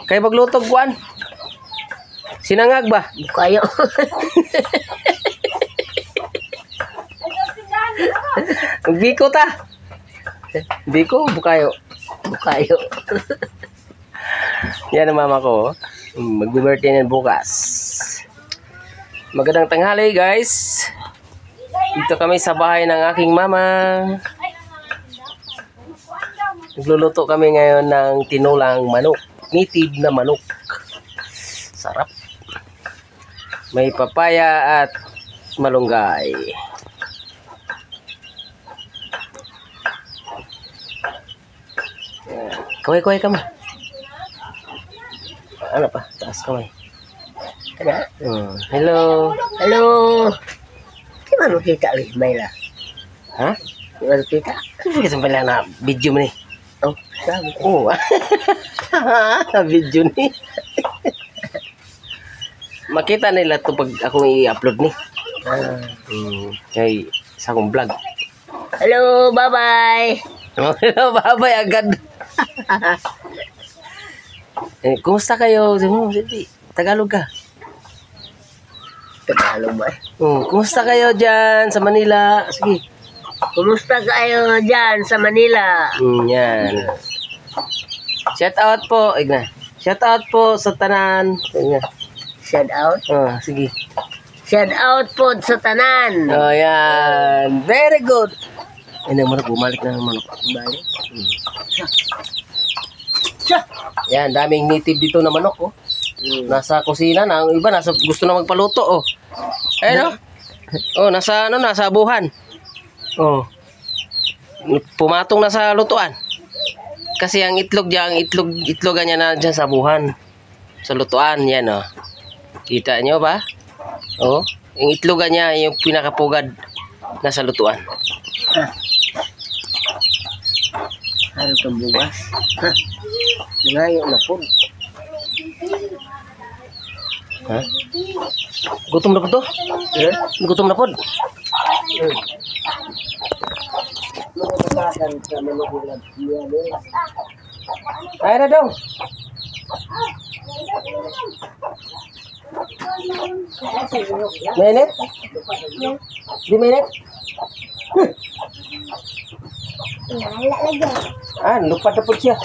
Kay maglutog kuan. Sinangag ba? Kayo. Biko ta. Biko, bukayo. Bukayo. Yan ang mama ko. Mag-birthday niyan bukas. Magandang tanghali guys. Dito kami sa bahay ng aking mama. Nagluluto kami ngayon ng tinulang manok. Native na manok. Sarap. May papaya at malunggay. Kaway-kaway ka mo. Ano pa? Taas kamay. Hello. Hello. Di man kita rin, Mayla. Ha? Di man kita. Ano ka sampai na video mo ni? Oh, sabi. Oh. Video ni. Makita nila to pag ako i-upload ni. Kay sa akong vlog. Hello, bye-bye. Hello, babay agad. Kumusta kayo? Tagalog ka. Tagalog ba? Kumusta kayo dyan sa Manila? Sige. Kumusta kayo dyan sa Manila? Yan. Shout out po. Shout out po sa tanan. Shout out? Sige. Shout out po sa tanan. Yan. Very good. Manok, bumalik na ng manok. Balik. Yan, daming native dito na manok, oh. Nasa kusina na, ang iba nasa gusto na magpaluto, oh. Ayun, oh. Oh, nasa abuhan. Oh. Pumatong na sa lutuan. Kasi ang itlogan niya na diyan sa abuhan. Sa lutuan, yan, oh. Kita nyo ba? Oh, yung itlogan niya yung pinakapugad na sa lutuan. Ano kang bugas? Ha? Ngayon na po. Ha? Gutom na po to? Gutom na po. Ay na daw. Minute? Di minute? Lupa na po siya.